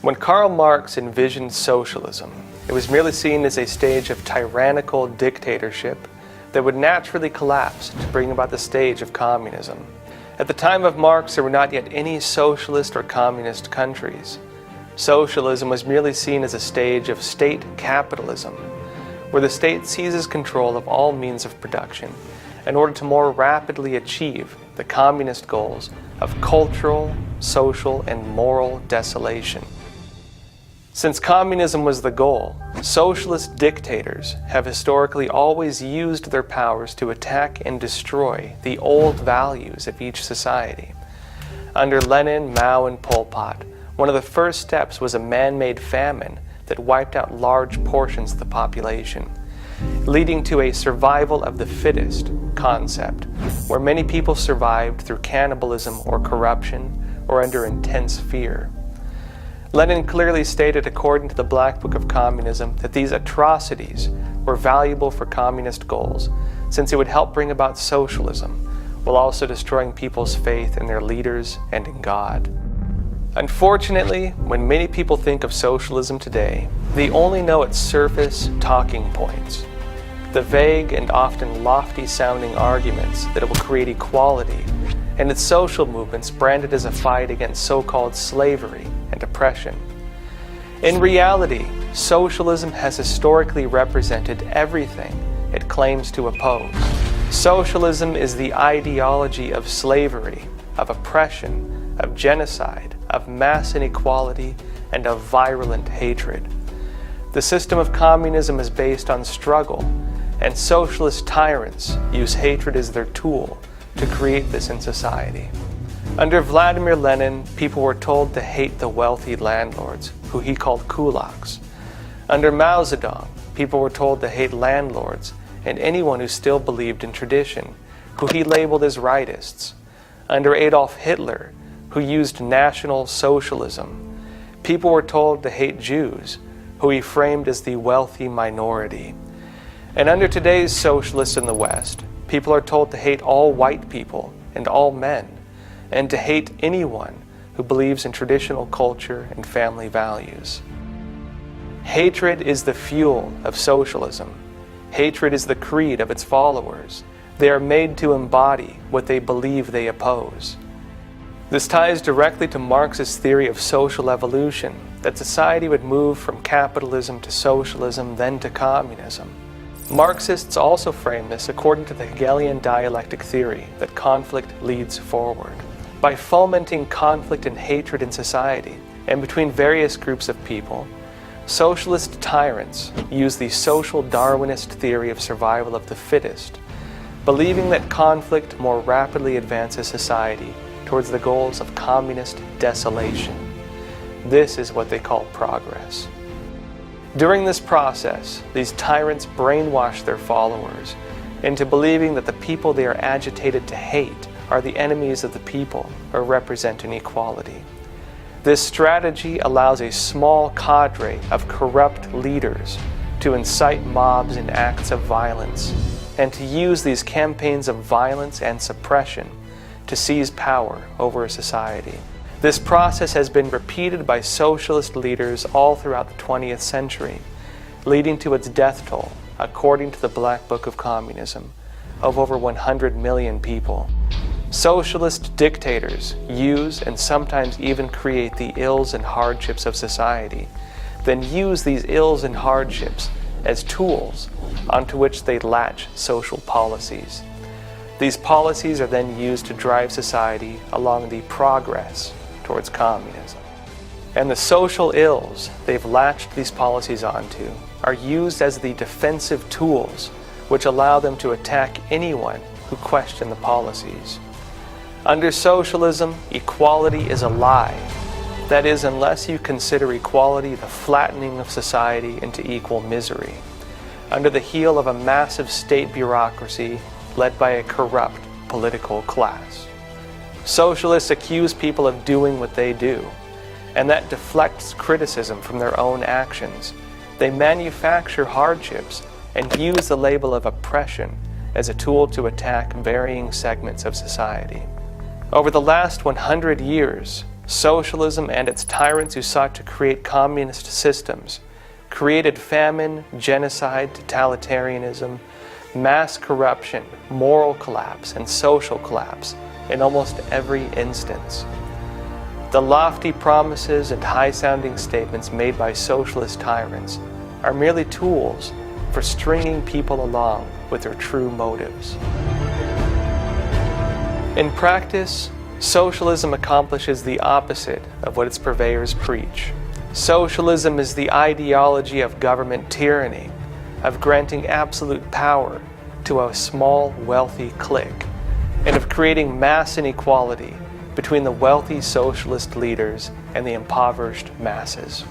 When Karl Marx envisioned socialism, it was merely seen as a stage of tyrannical dictatorship that would naturally collapse to bring about the stage of communism. At the time of Marx, there were not yet any socialist or communist countries. Socialism was merely seen as a stage of state capitalism, where the state seizes control of all means of production in order to more rapidly achieve the communist goals of cultural, social, and moral desolation. Since communism was the goal, socialist dictators have historically always used their powers to attack and destroy the old values of each society. Under Lenin, Mao, and Pol Pot, one of the first steps was a man-made famine that wiped out large portions of the population, leading to a survival of the fittest concept, where many people survived through cannibalism or corruption or under intense fear. Lenin clearly stated, according to the Black Book of Communism, that these atrocities were valuable for communist goals, since it would help bring about socialism, while also destroying people's faith in their leaders and in God. Unfortunately, when many people think of socialism today, they only know its surface talking points, the vague and often lofty-sounding arguments that it will create equality, and its social movements branded as a fight against so-called slavery and oppression. In reality, socialism has historically represented everything it claims to oppose. Socialism is the ideology of slavery, of oppression, of genocide, of mass inequality, and of virulent hatred. The system of communism is based on struggle, and socialist tyrants use hatred as their tool to create this in society. Under Vladimir Lenin, people were told to hate the wealthy landlords, who he called kulaks. Under Mao Zedong, people were told to hate landlords and anyone who still believed in tradition, who he labeled as rightists. Under Adolf Hitler, who used National Socialism, people were told to hate Jews, who he framed as the wealthy minority. And under today's socialists in the West, people are told to hate all white people and all men, and to hate anyone who believes in traditional culture and family values. Hatred is the fuel of socialism. Hatred is the creed of its followers. They are made to embody what they believe they oppose. This ties directly to Marx's theory of social evolution, that society would move from capitalism to socialism, then to communism. Marxists also frame this according to the Hegelian dialectic theory that conflict leads forward. By fomenting conflict and hatred in society and between various groups of people, socialist tyrants use the social Darwinist theory of survival of the fittest, believing that conflict more rapidly advances society towards the goals of communist desolation. This is what they call progress. During this process, these tyrants brainwash their followers into believing that the people they are agitated to hate are the enemies of the people or represent inequality. This strategy allows a small cadre of corrupt leaders to incite mobs and acts of violence, and to use these campaigns of violence and suppression to seize power over a society. This process has been repeated by socialist leaders all throughout the 20th century, leading to its death toll, according to the Black Book of Communism, of over 100 million people. Socialist dictators use and sometimes even create the ills and hardships of society, then use these ills and hardships as tools onto which they latch social policies. These policies are then used to drive society along the progress towards communism. And the social ills they've latched these policies onto are used as the defensive tools which allow them to attack anyone who question the policies. Under socialism, equality is a lie. That is, unless you consider equality the flattening of society into equal misery, under the heel of a massive state bureaucracy led by a corrupt political class. Socialists accuse people of doing what they do, and that deflects criticism from their own actions. They manufacture hardships and use the label of oppression as a tool to attack varying segments of society. Over the last 100 years, Socialism and its tyrants who sought to create communist systems created famine, genocide, totalitarianism, mass corruption, moral collapse, and social collapse in almost every instance. The lofty promises and high-sounding statements made by socialist tyrants are merely tools for stringing people along with their true motives. In practice, socialism accomplishes the opposite of what its purveyors preach. Socialism is the ideology of government tyranny, of granting absolute power to a small, wealthy clique, and of creating mass inequality between the wealthy socialist leaders and the impoverished masses.